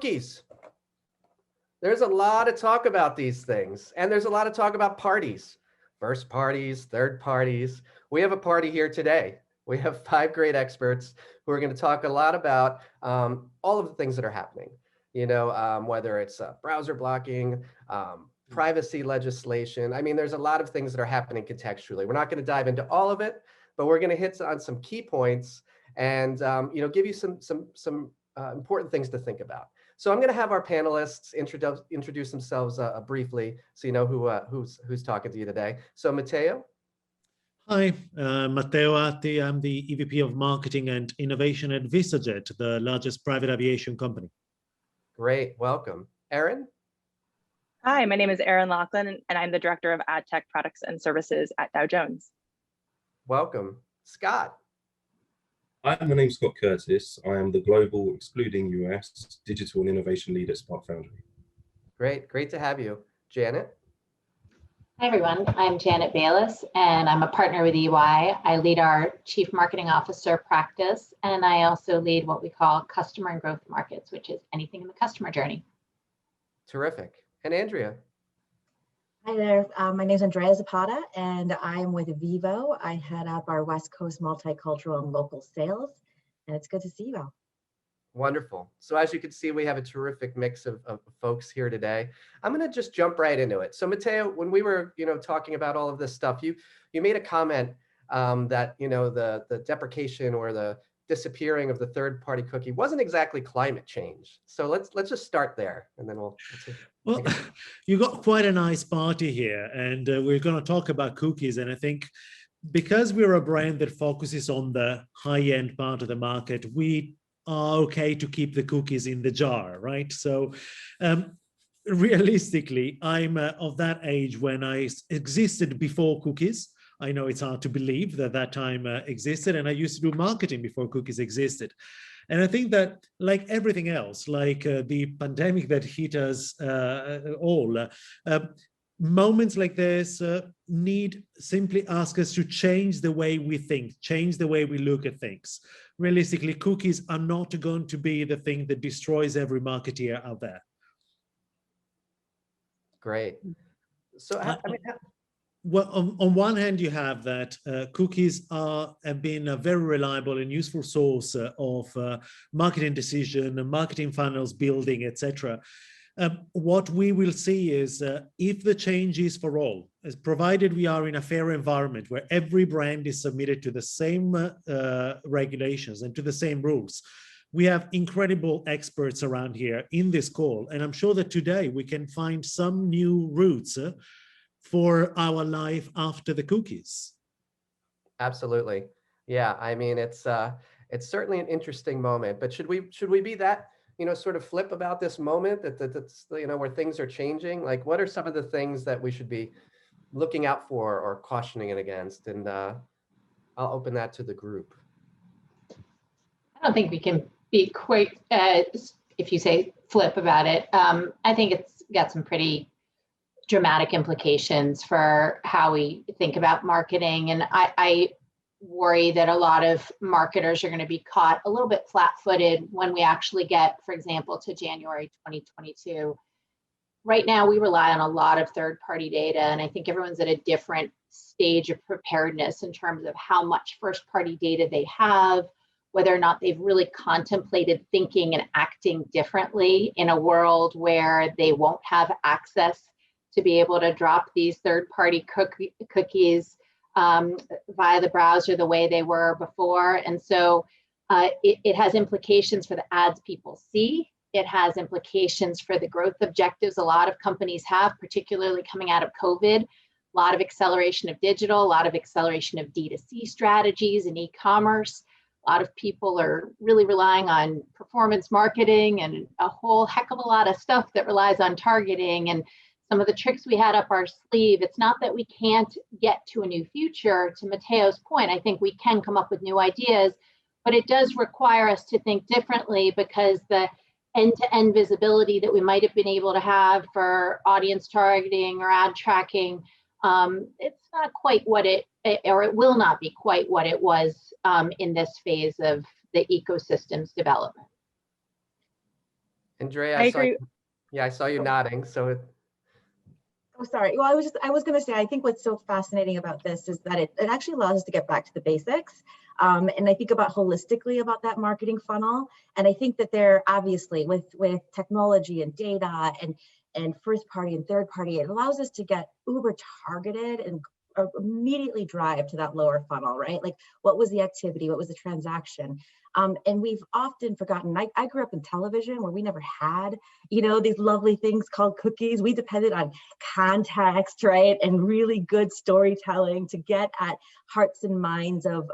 cookies. There's a lot of talk about these things, and there's a lot of talk about parties, first parties, third parties. We have a party here today. We have 5 great experts who are going to talk a lot about all of the things that are happening. Whether it's browser blocking, privacy legislation. I mean, there's a lot of things that are happening contextually. We're not going to dive into all of it, but we're going to hit on some key points and give you some important things to think about. So I'm going to have our panelists introduce themselves briefly, so you know who's talking to you today. So Matteo. Hi, Matteo Atti. I'm the EVP of Marketing and Innovation at VistaJet, the largest private aviation company. Great, welcome. Erin. Hi, my name is Erin Lachlan, and I'm the Director of Ad Tech Products and Services at Dow Jones. Welcome. Scott. Hi, my name's Scott Curtis. I am the Global, excluding US, Digital and Innovation Lead at Spark Foundry. Great to have you. Janet? Hi, everyone. I'm Janet Bayless, and I'm a partner with EY. I lead our Chief Marketing Officer practice, and I also lead what we call Customer and Growth Markets, which is anything in the customer journey. Terrific. And Andrea? Hi there, my name is Andrea Zapata, and I'm with Vivo. I head up our West Coast multicultural and local sales, and it's good to see you all. Wonderful. So as you can see, we have a terrific mix of folks here today. I'm going to just jump right into it. So Matteo, when we were talking about all of this stuff, you made a comment that the deprecation or the disappearing of the third-party cookie wasn't exactly climate change. So let's just start there, and then we'll. Well, you got quite a nice party here, and we're going to talk about cookies. And I think because we're a brand that focuses on the high-end part of the market, we are okay to keep the cookies in the jar, right? So realistically, I'm of that age when I existed before cookies. I know it's hard to believe that that time existed, and I used to do marketing before cookies existed. And I think that, like everything else, like the pandemic that hit us all, moments like this need simply ask us to change the way we think, change the way we look at things. Realistically, cookies are not going to be the thing that destroys every marketeer out there. Great. So, well, on one hand, you have that cookies have been a very reliable and useful source of marketing decision, marketing funnels building, etc. What we will see is if the change is for all, as provided we are in a fair environment where every brand is submitted to the same regulations and to the same rules, we have incredible experts around here in this call. And I'm sure that today we can find some new routes for our life after the cookies. Absolutely. Yeah, I mean, it's certainly an interesting moment, but should we be that, sort of flip about this moment that's where things are changing? Like, what are some of the things that we should be looking out for or cautioning it against? And I'll open that to the group. I don't think we can be quite, if you say flip about it. I think it's got some pretty dramatic implications for how we think about marketing. And I worry that a lot of marketers are going to be caught a little bit flat-footed when we actually get, for example, to January 2022. Right now, we rely on a lot of third-party data, and I think everyone's at a different stage of preparedness in terms of how much first-party data they have, whether or not they've really contemplated thinking and acting differently in a world where they won't have access to be able to drop these third-party cookies via the browser the way they were before. And so it has implications for the ads people see. It has implications for the growth objectives a lot of companies have, particularly coming out of COVID. A lot of acceleration of digital, a lot of acceleration of D2C strategies and e-commerce. A lot of people are really relying on performance marketing and a whole heck of a lot of stuff that relies on targeting. And some of the tricks we had up our sleeve, it's not that we can't get to a new future. To Matteo's point, I think we can come up with new ideas, but it does require us to think differently, because the end-to-end visibility that we might have been able to have for audience targeting or ad tracking, it's not quite what it will not be quite what it was in this phase of the ecosystem's development. Andrea, I I saw agree. I saw you nodding. So Oh, sorry. Well, I was going to say, I think what's so fascinating about this is that it actually allows us to get back to the basics. And I think about holistically about that marketing funnel. And I think that there obviously with technology and data and first party and third party, it allows us to get uber targeted and immediately drive to that lower funnel, right? Like what was the activity? What was the transaction? And we've often forgotten, I grew up in television where we never had, these lovely things called cookies. We depended on context, right? And really good storytelling to get at hearts and minds of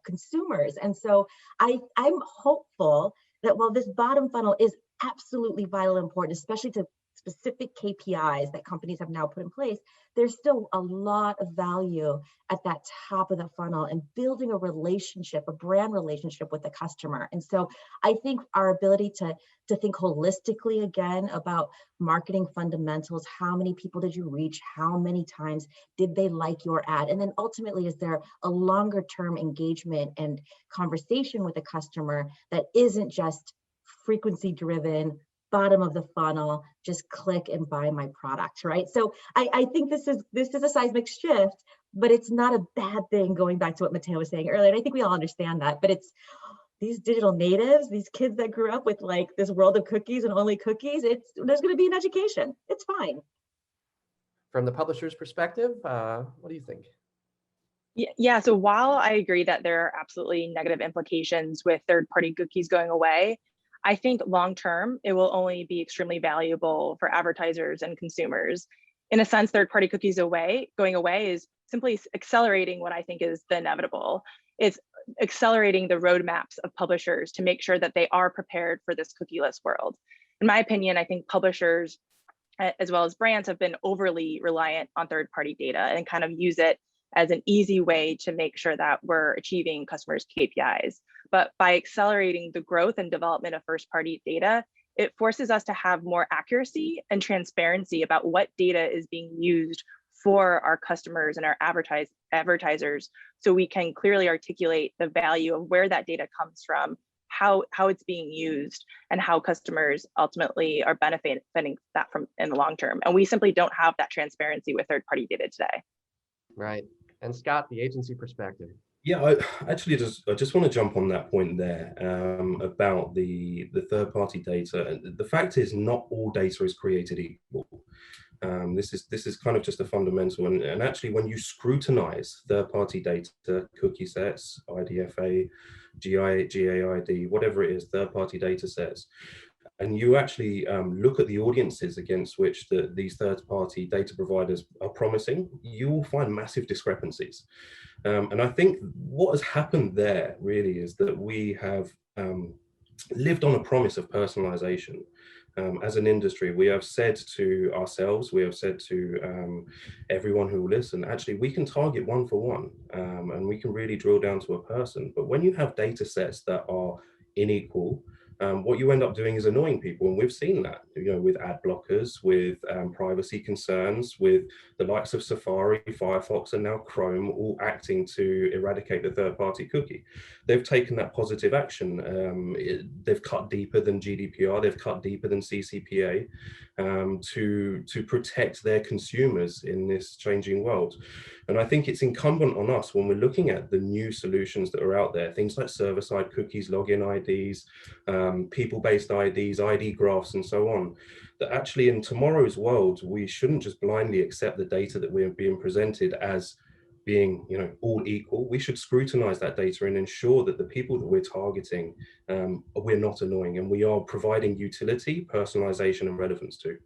consumers. And so I'm hopeful that while this bottom funnel is absolutely vital and important, especially to specific KPIs that companies have now put in place, there's still a lot of value at that top of the funnel and building a relationship, a brand relationship with the customer. And so I think our ability to think holistically again about marketing fundamentals, how many people did you reach? How many times did they like your ad? And then ultimately, is there a longer term engagement and conversation with the customer that isn't just frequency driven, bottom of the funnel, just click and buy my product, right? So I think this is a seismic shift, but it's not a bad thing, going back to what Matteo was saying earlier. And I think we all understand that, but it's these digital natives, these kids that grew up with like this world of cookies and only cookies, there's going to be an education. It's fine. from the publisher's perspective, what do you think? Yeah, so while I agree that there are absolutely negative implications with third-party cookies going away, I think long-term, it will only be extremely valuable for advertisers and consumers. In a sense, third-party cookies going away is simply accelerating what I think is the inevitable. It's accelerating the roadmaps of publishers to make sure that they are prepared for this cookieless world. In my opinion, I think publishers, as well as brands, have been overly reliant on third-party data and kind of use it as an easy way to make sure that we're achieving customers' KPIs. But by accelerating the growth and development of first-party data, it forces us to have more accuracy and transparency about what data is being used for our customers and our advertisers, so we can clearly articulate the value of where that data comes from, how it's being used, and how customers ultimately are benefiting that from in the long term. And we simply don't have that transparency with third-party data today. Right. And Scott, the agency perspective. Yeah, I just want to jump on that point there about the third-party data. The fact is, not all data is created equal. This is kind of just a fundamental, and actually, when you scrutinize third-party data, cookie sets, IDFA, GAID, whatever it is, third-party data sets, and you actually look at the audiences against which these third-party data providers are promising, you will find massive discrepancies. And I think what has happened there really is that we have lived on a promise of personalization. As an industry, we have said to ourselves, we have said to everyone who will listen, actually, we can target one for one, and we can really drill down to a person. But when you have data sets that are unequal, what you end up doing is annoying people, and we've seen that, with ad blockers, with privacy concerns, with the likes of Safari, Firefox, and now Chrome all acting to eradicate the third-party cookie. They've taken that positive action. They've cut deeper than GDPR, they've cut deeper than CCPA to protect their consumers in this changing world. And I think it's incumbent on us, when we're looking at the new solutions that are out there, things like server-side cookies, login IDs, people-based IDs, ID graphs, and so on, that actually in tomorrow's world, we shouldn't just blindly accept the data that we're being presented as being, all equal. We should scrutinize that data and ensure that the people that we're targeting, we're not annoying, and we are providing utility, personalization, and relevance to.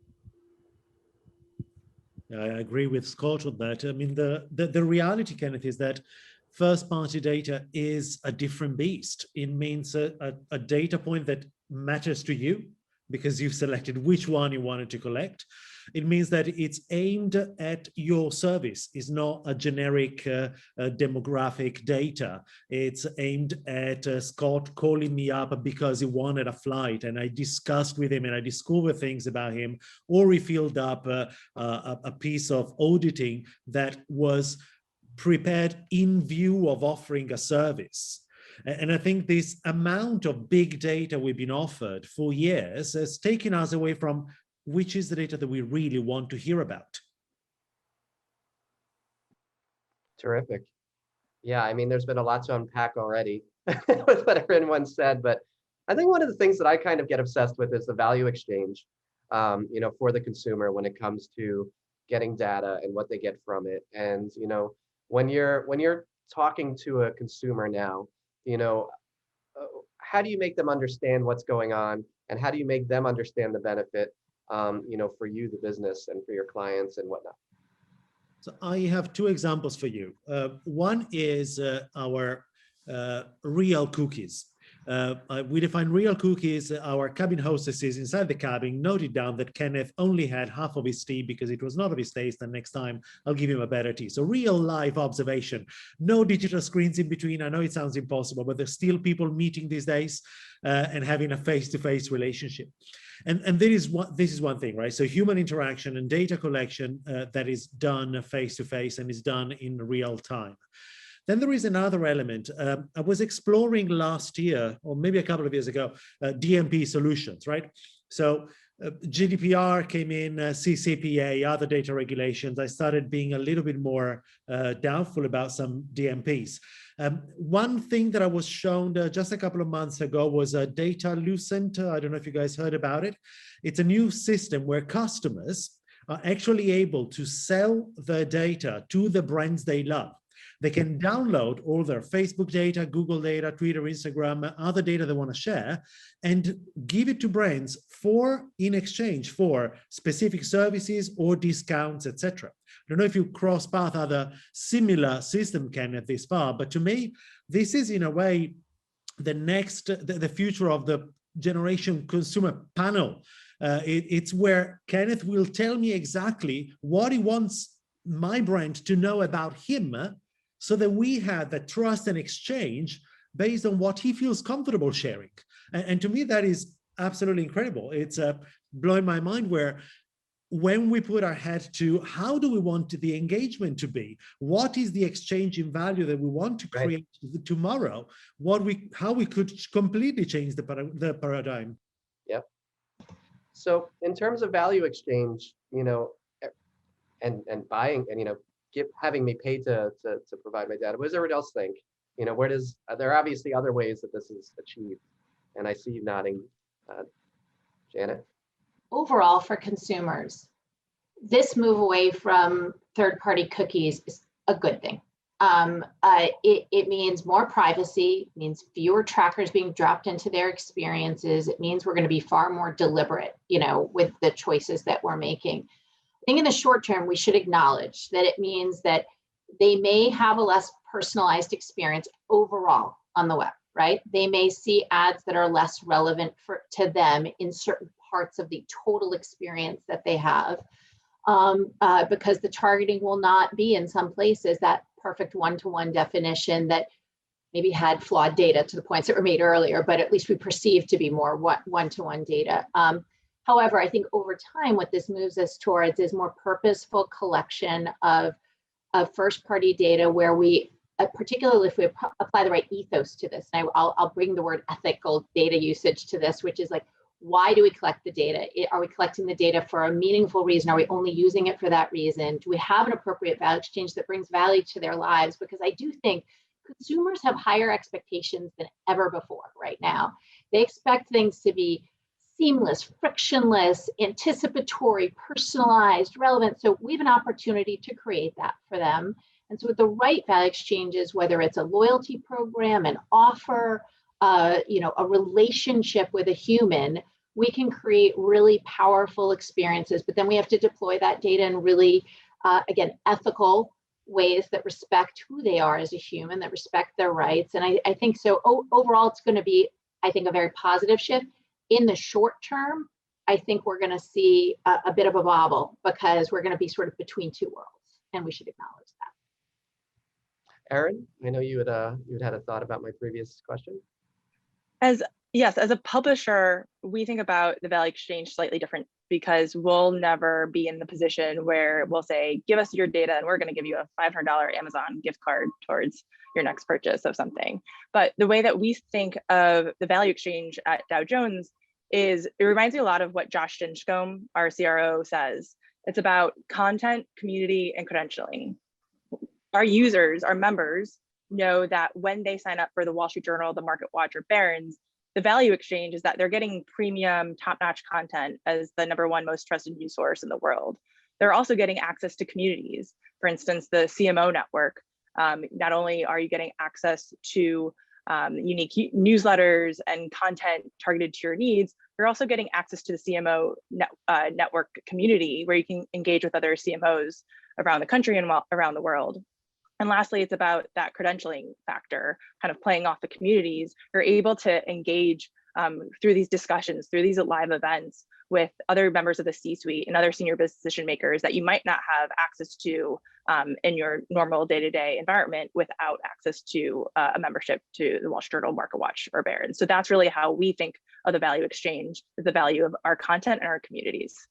I agree with Scott on that. I mean, the reality, Kenneth, is that first-party data is a different beast. It means a data point that matters to you because you've selected which one you wanted to collect. It means that it's aimed at your service. It's not a generic demographic data. It's aimed at Scott calling me up because he wanted a flight, and I discussed with him and I discovered things about him, or he filled up a piece of auditing that was prepared in view of offering a service. And I think this amount of big data we've been offered for years has taken us away from which is the data that we really want to hear about. Terrific. Yeah, I mean, there's been a lot to unpack already with what everyone said, but I think one of the things that I kind of get obsessed with is the value exchange, for the consumer when it comes to getting data and what they get from it. And when you're talking to a consumer now, how do you make them understand what's going on, and how do you make them understand the benefit, for you, the business, and for your clients and whatnot? So I have two examples for you. One is our real cookies. We define real cookies. Our cabin hostesses inside the cabin noted down that Kenneth only had half of his tea because it was not of his taste, and next time I'll give him a better tea. So real life observation, no digital screens in between. I know it sounds impossible, but there's still people meeting these days and having a face-to-face relationship. And this is one thing, right? So human interaction and data collection that is done face-to-face and is done in real time. Then there is another element. I was exploring last year, or maybe a couple of years ago, DMP solutions, right? So GDPR came in, CCPA, other data regulations. I started being a little bit more doubtful about some DMPs. One thing that I was shown just a couple of months ago was a Data Lucent. I don't know if you guys heard about it. It's a new system where customers are actually able to sell their data to the brands they love. They can download all their Facebook data, Google data, Twitter, Instagram, other data they want to share, and give it to brands in exchange for specific services or discounts, etc. I don't know if you cross path other similar system, Kenneth, this far, but to me, this is in a way the future of the generation consumer panel. It's where Kenneth will tell me exactly what he wants my brand to know about him, so that we have the trust and exchange based on what he feels comfortable sharing. And to me, that is absolutely incredible. It's blowing my mind where when we put our head to how do we want the engagement to be? What is the exchange in value that we want to create tomorrow? How we could completely change the paradigm. Yep. So in terms of value exchange, and buying and, having me pay to provide my data. What does everyone else think? There are obviously other ways that this is achieved, and I see you nodding, Janet. Overall, for consumers, this move away from third-party cookies is a good thing. It means more privacy, it means fewer trackers being dropped into their experiences. It means we're going to be far more deliberate, with the choices that we're making. I think in the short term, we should acknowledge that it means that they may have a less personalized experience overall on the web, right? They may see ads that are less relevant to them in certain parts of the total experience that they have, because the targeting will not be in some places that perfect one-to-one definition that maybe had flawed data to the points that were made earlier, but at least we perceive to be more one-to-one data. However, I think over time, what this moves us towards is more purposeful collection of first-party data where we, particularly if we apply the right ethos to this, and I'll bring the word ethical data usage to this, which is like, why do we collect the data? Are we collecting the data for a meaningful reason? Are we only using it for that reason? Do we have an appropriate value exchange that brings value to their lives? Because I do think consumers have higher expectations than ever before right now. They expect things to be seamless, frictionless, anticipatory, personalized, relevant. So we have an opportunity to create that for them. And so with the right value exchanges, whether it's a loyalty program, an offer, a relationship with a human, we can create really powerful experiences. But then we have to deploy that data in really, again, ethical ways that respect who they are as a human, that respect their rights. And I think so overall, it's going to be, I think, a very positive shift. In the short term, I think we're going to see a bit of a wobble because we're going to be sort of between two worlds, and we should acknowledge that. Erin, I know you had a thought about my previous question. Yes, as a publisher, we think about the value exchange slightly different because we'll never be in the position where we'll say, give us your data and we're going to give you a $500 Amazon gift card towards your next purchase of something. But the way that we think of the value exchange at Dow Jones is, it reminds me a lot of what Josh Stinchcomb, our CRO, says. It's about content, community, and credentialing. Our users, our members, know that when they sign up for the Wall Street Journal, the Market Watch, or Barron's, the value exchange is that they're getting premium, top-notch content as the #1 most trusted news source in the world. They're also getting access to communities. For instance, the CMO network. Not only are you getting access to unique newsletters and content targeted to your needs, you're also getting access to the CMO network community where you can engage with other CMOs around the country and around the world. And lastly, it's about that credentialing factor, kind of playing off the communities. You're able to engage through these discussions, through these live events with other members of the C-suite and other senior decision makers that you might not have access to in your normal day-to-day environment without access to a membership to the Wall Street Journal, Market Watch, or Barron's. So that's really how we think of the value exchange, the value of our content and our communities.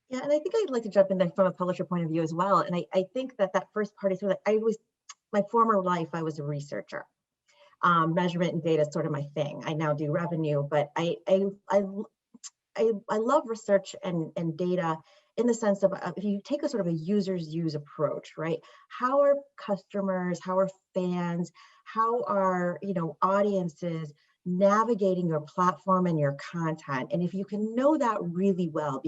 Yeah, and I think I'd like to jump in there from a publisher point of view as well. And I think that first part is sort of, my former life, I was a researcher. Measurement and data is sort of my thing. I now do revenue, but I love research and data in the sense of if you take a sort of a user's use approach, right? How are customers, how are fans, how are audiences navigating your platform and your content? And if you can know that really well,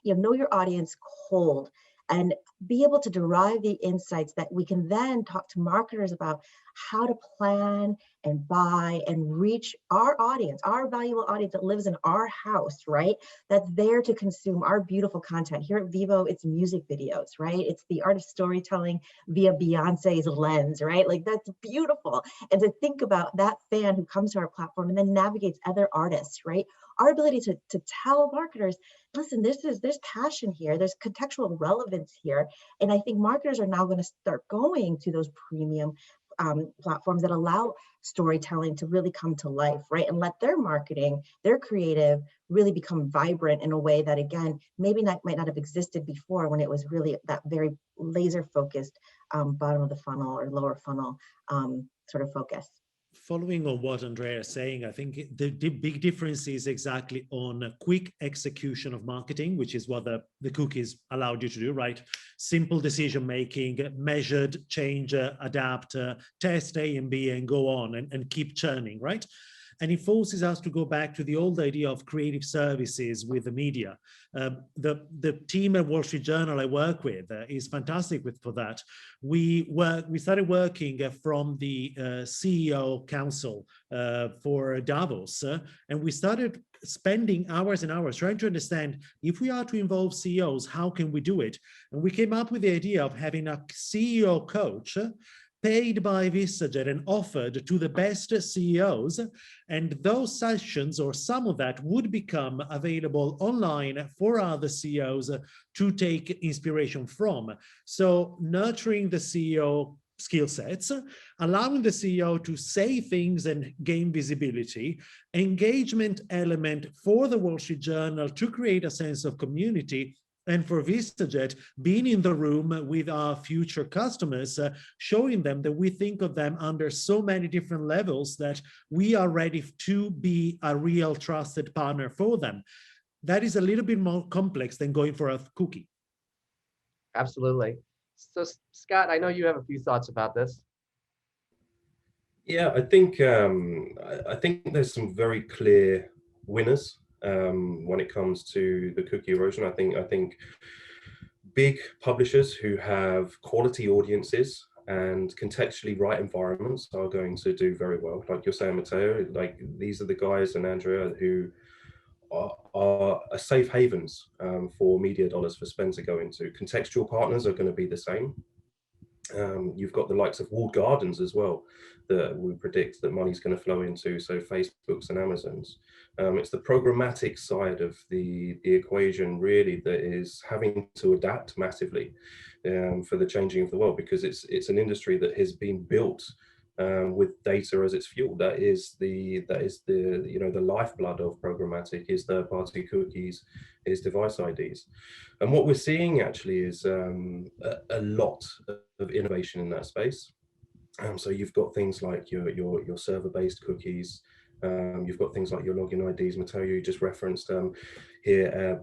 know your audience cold, and be able to derive the insights that we can then talk to marketers about how to plan and buy and reach our audience, our valuable audience that lives in our house, right? That's there to consume our beautiful content. Here at Vivo, it's music videos, right? It's the art of storytelling via Beyonce's lens, right? Like, that's beautiful. And to think about that fan who comes to our platform and then navigates other artists, right? Our ability to tell marketers, listen, there's passion here, there's contextual relevance here. And I think marketers are now going to start going to those premium platforms that allow storytelling to really come to life, right? And let their marketing, their creative really become vibrant in a way that, again, maybe might not have existed before, when it was really that very laser focused bottom of the funnel or lower funnel sort of focus. Following on what Andrea is saying, I think the big difference is exactly on quick execution of marketing, which is what the cookies allowed you to do, right? Simple decision-making, measured, change, adapt, test A and B and go on and keep churning, right? And it forces us to go back to the old idea of creative services with the media. The team at Wall Street Journal I work with is fantastic for that. We started working from the CEO Council for Davos, and we started spending hours and hours trying to understand, if we are to involve CEOs, how can we do it? And we came up with the idea of having a CEO coach paid by VistaJet and offered to the best CEOs, and those sessions, or some of that, would become available online for other CEOs to take inspiration from. So nurturing the CEO skill sets, allowing the CEO to say things and gain visibility, engagement element for the Wall Street Journal to create a sense of community, and for VistaJet, being in the room with our future customers, showing them that we think of them under so many different levels that we are ready to be a real trusted partner for them. That is a little bit more complex than going for a cookie. Absolutely. So Scott, I know you have a few thoughts about this. Yeah, I think there's some very clear winners when it comes to the cookie erosion. I think big publishers who have quality audiences and contextually right environments are going to do very well. Like you're saying, Matteo, like these are the guys, and Andrea, who are safe havens for media dollars for spend to go into. Contextual partners are going to be the same. You've got the likes of walled gardens as well that we predict that money's going to flow into, so Facebooks and Amazons. It's the programmatic side of the equation really that is having to adapt massively for the changing of the world, because it's an industry that has been built with data as its fuel. That is the the lifeblood of programmatic, is third-party cookies, is device IDs. And what we're seeing actually is a lot of innovation in that space. So you've got things like your server-based cookies. You've got things like your login IDs. Matteo, you just referenced here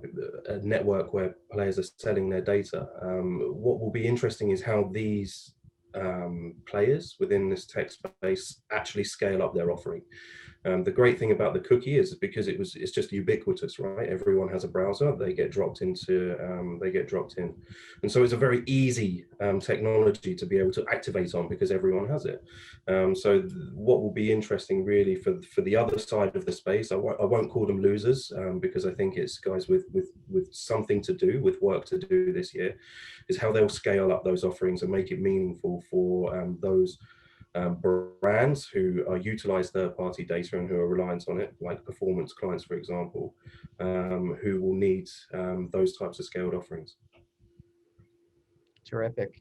a network where players are selling their data. What will be interesting is how these players within this tech space actually scale up their offering. The great thing about the cookie is because it's just ubiquitous, right? Everyone has a browser, they get dropped in. And so it's a very easy technology to be able to activate on because everyone has it. So what will be interesting really for the other side of the space, I won't call them losers because I think it's guys with something to do, with work to do this year, is how they'll scale up those offerings and make it meaningful for those brands who utilize third-party data and who are reliant on it, like performance clients, for example, who will need those types of scaled offerings. Terrific.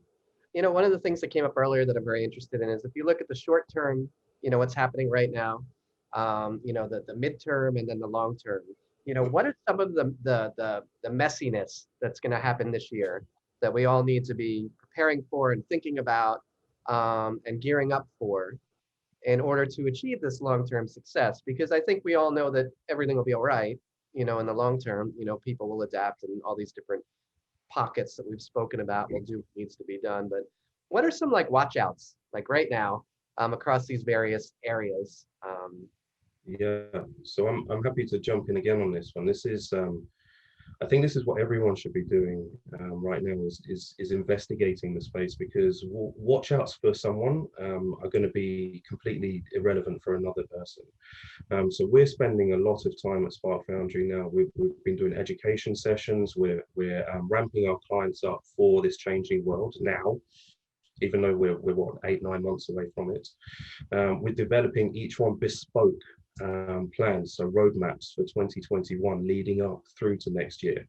One of the things that came up earlier that I'm very interested in is if you look at the short term, what's happening right now, the midterm and then the long term, what are some of the messiness that's going to happen this year that we all need to be preparing for and thinking about and gearing up for in order to achieve this long-term success? Because I think we all know that everything will be all right, in the long term. People will adapt and all these different pockets that we've spoken about will do what needs to be done. But what are some like watch outs like right now across these various areas? Yeah, so I'm happy to jump in again on this one. This is I think this is what everyone should be doing right now is investigating the space, because watch outs for someone are going to be completely irrelevant for another person. So we're spending a lot of time at Spark Foundry now. We've been doing education sessions. We're ramping our clients up for this changing world now, even though we're what, 8-9 months away from it. We're developing each one bespoke plans, so roadmaps for 2021 leading up through to next year.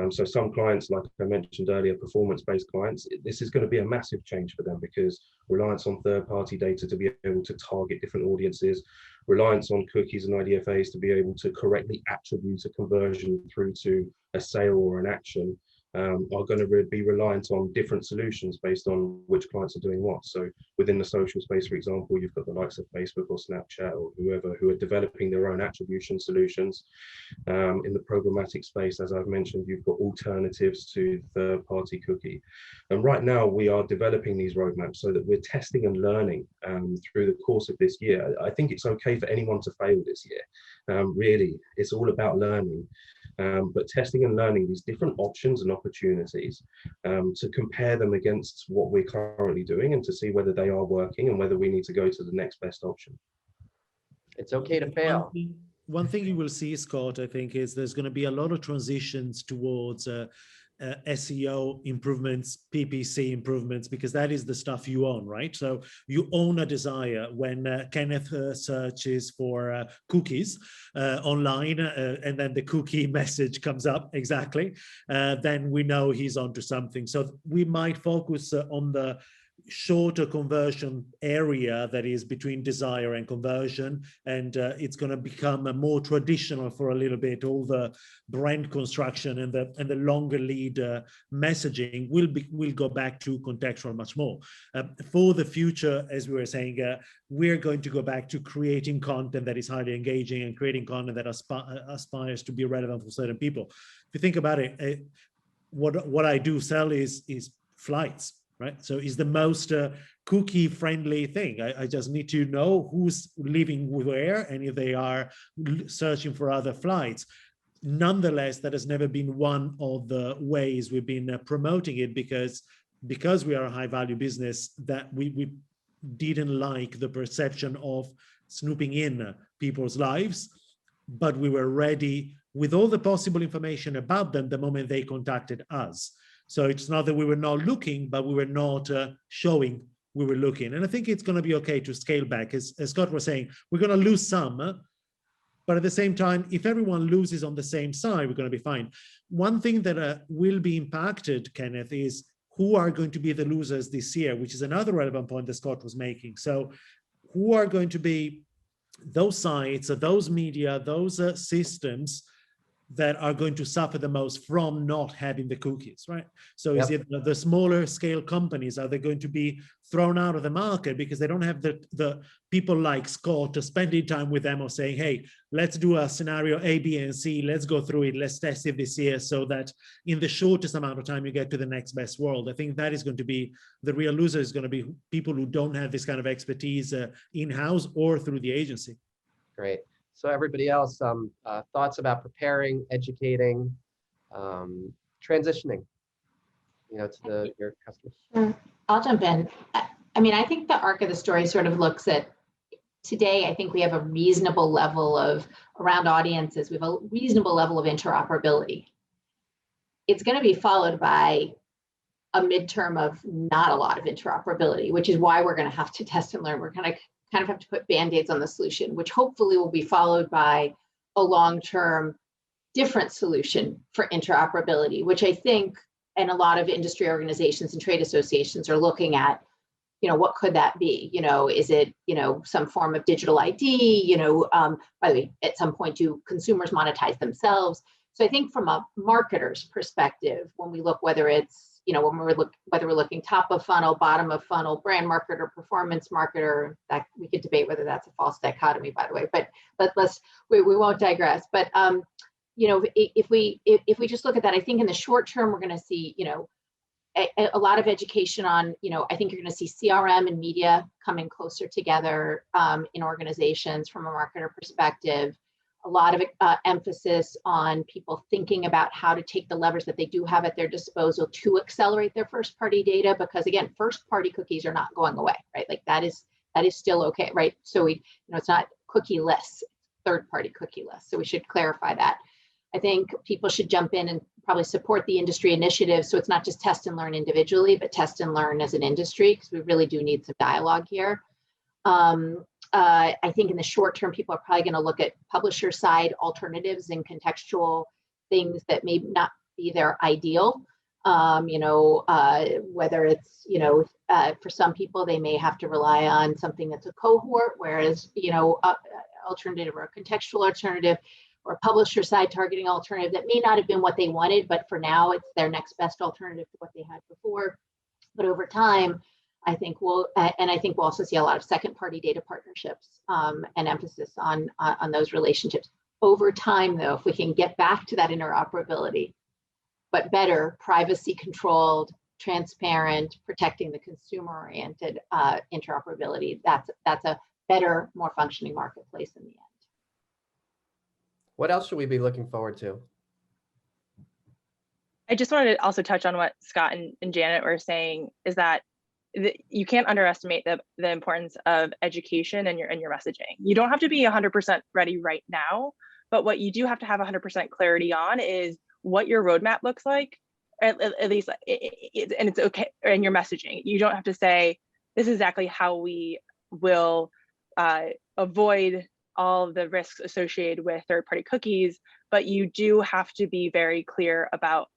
So some clients, like I mentioned earlier, performance-based clients, this is going to be a massive change for them, because reliance on third-party data to be able to target different audiences, reliance on cookies and IDFAs to be able to correctly attribute a conversion through to a sale or an action, are going to be reliant on different solutions based on which clients are doing what. So within the social space, for example, you've got the likes of Facebook or Snapchat or whoever who are developing their own attribution solutions. In the programmatic space, as I've mentioned, you've got alternatives to third-party cookie. And right now we are developing these roadmaps so that we're testing and learning through the course of this year. I think it's okay for anyone to fail this year. Really, it's all about learning. But testing and learning these different options and opportunities to compare them against what we're currently doing and to see whether they are working and whether we need to go to the next best option. It's okay to fail. One thing you will see, Scott, I think, is there's going to be a lot of transitions towards SEO improvements, PPC improvements, because that is the stuff you own, right? So you own a desire. When Kenneth searches for cookies online and then the cookie message comes up, exactly, then we know he's onto something. So we might focus on the shorter conversion area that is between desire and conversion, and it's going to become more traditional for a little bit. All the brand construction and the longer lead messaging will go back to contextual much more. For the future, as we were saying, we're going to go back to creating content that is highly engaging and creating content that aspires to be relevant for certain people. If you think about it, what I do sell is flights. Right, so it's the most cookie-friendly thing. I just need to know who's living where and if they are searching for other flights. Nonetheless, that has never been one of the ways we've been promoting it, because we are a high-value business, that we didn't like the perception of snooping in people's lives, but we were ready with all the possible information about them the moment they contacted us. So it's not that we were not looking, but we were not showing we were looking. And I think it's going to be okay to scale back. As Scott was saying, we're going to lose some, but at the same time, if everyone loses on the same side, we're going to be fine. One thing that will be impacted, Kenneth, is who are going to be the losers this year, which is another relevant point that Scott was making. So who are going to be those sites, those media, those systems that are going to suffer the most from not having the cookies, right? So is it the smaller scale companies, are they going to be thrown out of the market because they don't have the people like Scott spending time with them or saying, hey, let's do a scenario A, B, and C, let's go through it, let's test it this year so that in the shortest amount of time you get to the next best world. I think that is going to be, the real loser is going to be people who don't have this kind of expertise in-house or through the agency. Great. So everybody else, thoughts about preparing, educating, transitioning, to your customers? Sure. I'll jump in. I mean, I think the arc of the story sort of looks at today. I think we have a reasonable level of around audiences. We have a reasonable level of interoperability. It's going to be followed by a midterm of not a lot of interoperability, which is why we're going to have to test and learn. We're going to kind of have to put band-aids on the solution, which hopefully will be followed by a long-term different solution for interoperability, which I think, and a lot of industry organizations and trade associations are looking at, what could that be? Is it, some form of digital ID? By the way, at some point, do consumers monetize themselves? So I think from a marketer's perspective, when we look, whether it's, whether we're looking top of funnel, bottom of funnel, brand marketer, performance marketer, that we could debate whether that's a false dichotomy, by the way, but we won't digress. But if we just look at that, I think in the short term, we're going to see, a lot of education on, I think you're going to see CRM and media coming closer together in organizations from a marketer perspective. A lot of emphasis on people thinking about how to take the levers that they do have at their disposal to accelerate their first party data, because again, first party cookies are not going away, right? Like that is still okay, right? So it's not cookieless, third party cookieless. So we should clarify that. I think people should jump in and probably support the industry initiative. So it's not just test and learn individually, but test and learn as an industry, because we really do need some dialogue here. I think in the short term, people are probably going to look at publisher side alternatives and contextual things that may not be their ideal. Whether it's, for some people, they may have to rely on something that's a cohort, whereas, alternative or a contextual alternative or a publisher side targeting alternative that may not have been what they wanted, but for now it's their next best alternative to what they had before. But over time, I think we'll also see a lot of second party data partnerships and emphasis on those relationships. Over time, though, if we can get back to that interoperability, but better, privacy controlled, transparent, protecting the consumer oriented interoperability, that's a better, more functioning marketplace in the end. What else should we be looking forward to? I just wanted to also touch on what Scott and Janet were saying, is that you can't underestimate the importance of education and your messaging. You don't have to be 100% ready right now, but what you do have to have 100% clarity on is what your roadmap looks like, at least, and it's okay, and your messaging. You don't have to say, this is exactly how we will avoid all of the risks associated with third-party cookies, but you do have to be very clear about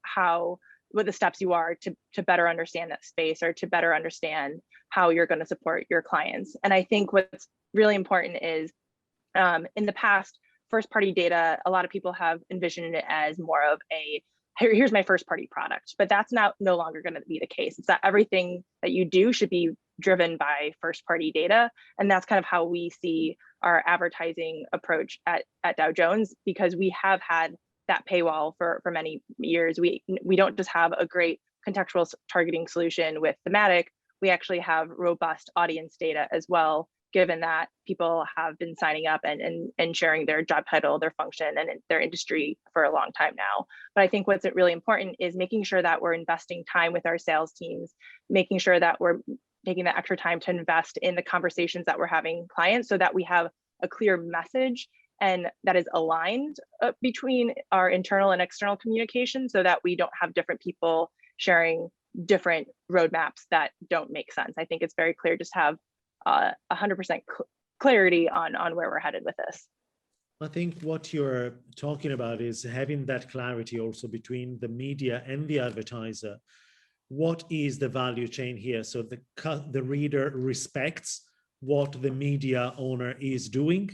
what the steps you are to better understand that space, or to better understand how you're going to support your clients. And I think what's really important is, in the past, first party data, a lot of people have envisioned it as more of a, here's my first party product, but that's no longer going to be the case. It's that everything that you do should be driven by first party data. And that's kind of how we see our advertising approach at Dow Jones, because we have had that paywall for many years. We don't just have a great contextual targeting solution with thematic, we actually have robust audience data as well, given that people have been signing up and sharing their job title, their function, and their industry for a long time now. But I think what's really important is making sure that we're investing time with our sales teams, making sure that we're taking that extra time to invest in the conversations that we're having clients, so that we have a clear message and that is aligned between our internal and external communication, so that we don't have different people sharing different roadmaps that don't make sense. I think it's very clear just have 100% clarity on where we're headed with this. I think what you're talking about is having that clarity also between the media and the advertiser, what is the value chain here? So the reader respects what the media owner is doing.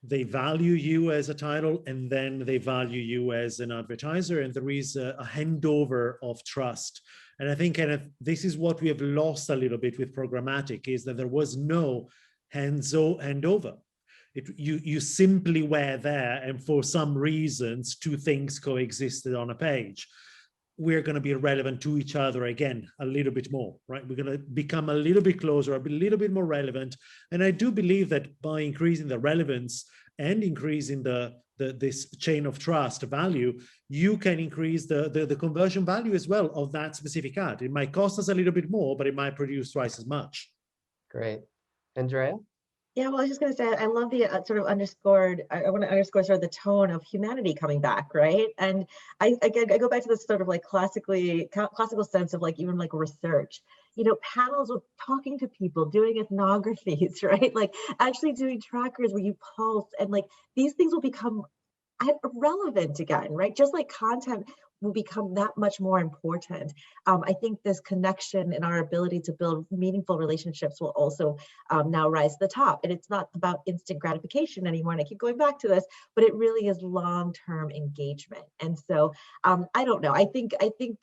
They value you as a title, and then they value you as an advertiser, and there is a handover of trust. And I think kind of this is what we have lost a little bit with programmatic, is that there was no handover. You simply were there, and for some reasons, two things coexisted on a page. We're going to be relevant to each other again a little bit more, right? We're going to become a little bit closer, a little bit more relevant. And I do believe that by increasing the relevance and increasing this chain of trust value, you can increase the conversion value as well of that specific ad. It might cost us a little bit more, but it might produce twice as much. Great. Andrea? Yeah, well, I was just going to say, I love the sort of underscored, I want to underscore sort of the tone of humanity coming back, right? And I go back to this sort of like classical sense of like even like research, you know, panels of talking to people, doing ethnographies, right? Like actually doing trackers where you pulse, and like these things will become relevant again, right? Just like content will become that much more important. I think this connection and our ability to build meaningful relationships will also now rise to the top. And it's not about instant gratification anymore. And I keep going back to this, but it really is long-term engagement. And so I don't know. I think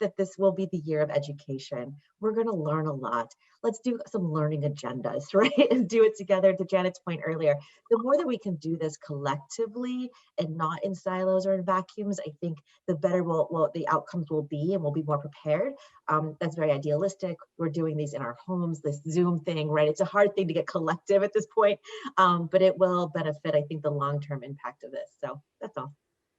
that this will be the year of education. We're going to learn a lot. Let's do some learning agendas, right? And do it together. To Janet's point earlier, the more that we can do this collectively and not in silos or in vacuums, I think the better the outcomes will be, and we'll be more prepared. That's very idealistic. We're doing these in our homes, this Zoom thing, right? It's a hard thing to get collective at this point, but it will benefit, I think, the long-term impact of this. So that's all.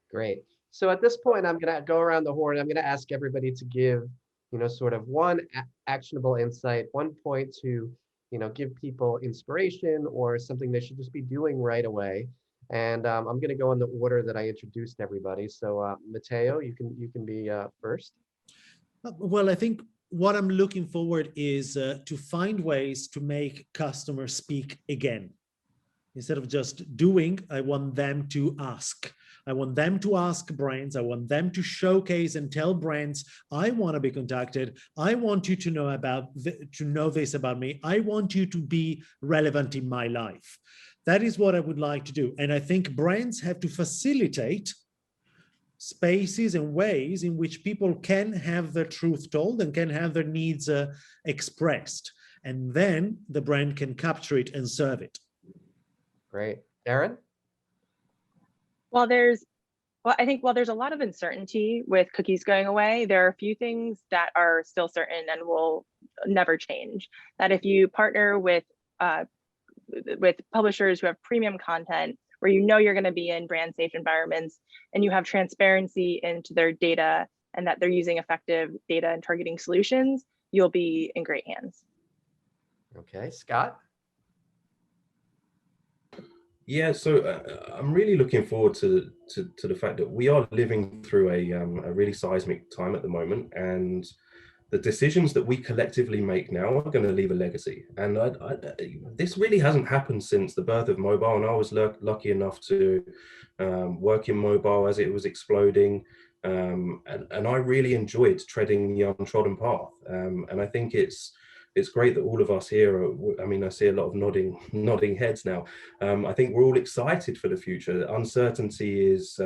Great. So at this point, I'm going to go around the horn. I'm going to ask everybody to give, you know, sort of one actionable insight, one point to, you know, give people inspiration or something they should just be doing right away. And I'm going to go in the order that I introduced everybody. So Matteo, you can be first. Well, I think what I'm looking forward is to find ways to make customers speak again. Instead of just doing, I want them to ask. I want them to ask brands. I want them to showcase and tell brands, I want to be contacted. I want you to know this about me. I want you to be relevant in my life. That is what I would like to do. And I think brands have to facilitate spaces and ways in which people can have their truth told and can have their needs expressed. And then the brand can capture it and serve it. Great. Erin? I think while there's a lot of uncertainty with cookies going away, there are a few things that are still certain and will never change. That if you partner with publishers who have premium content, where you know you're going to be in brand safe environments, and you have transparency into their data, and that they're using effective data and targeting solutions, you'll be in great hands. Okay, Scott? Yeah, so I'm really looking forward to the fact that we are living through a really seismic time at the moment, and the decisions that we collectively make now are going to leave a legacy. And this really hasn't happened since the birth of mobile, and I was lucky enough to work in mobile as it was exploding, and I really enjoyed treading the untrodden path. And I think it's great that all of us here I mean, I see a lot of nodding heads now. I think we're all excited for the future. Uncertainty is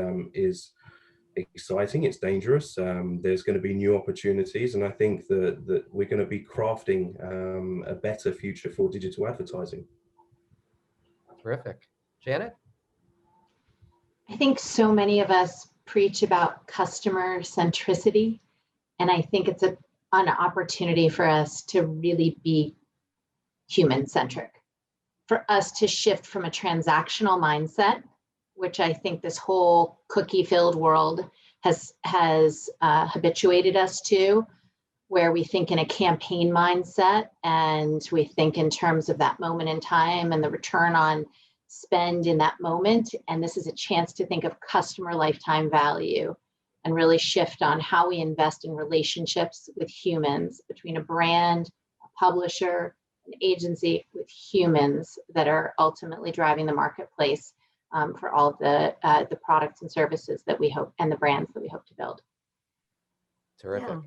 exciting, it's dangerous. There's going to be new opportunities, and I think that we're going to be crafting a better future for digital advertising. Terrific. Janet? I think so many of us preach about customer centricity, and I think it's an opportunity for us to really be human-centric, for us to shift from a transactional mindset, which I think this whole cookie-filled world has habituated us to, where we think in a campaign mindset and we think in terms of that moment in time and the return on spend in that moment. And this is a chance to think of customer lifetime value and really shift on how we invest in relationships with humans, between a brand, a publisher, an agency, with humans that are ultimately driving the marketplace for all of the products and services that we hope, and the brands that we hope to build. Terrific. Yeah.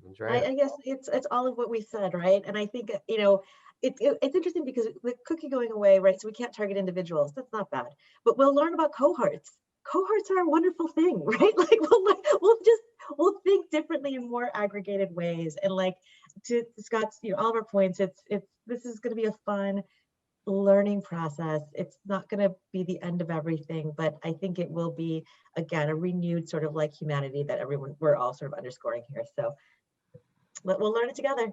Andrea. I guess it's all of what we said, right? And I think, you know, it's interesting because with cookie going away, right? So we can't target individuals. That's not bad, but we'll learn about cohorts. Cohorts are a wonderful thing, right? Like we'll think differently in more aggregated ways. And like to Scott's, you know, all of our points, this is going to be a fun learning process. It's not going to be the end of everything, but I think it will be, again, a renewed sort of like humanity that we're all sort of underscoring here. So we'll learn it together.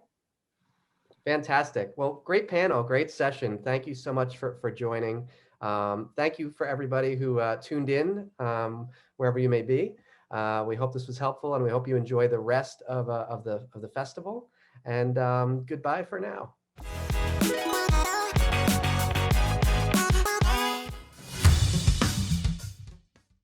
Fantastic. Well, great panel, great session. Thank you so much for joining. Thank you for everybody who tuned in, wherever you may be. We hope this was helpful, and we hope you enjoy the rest of the festival. And goodbye for now.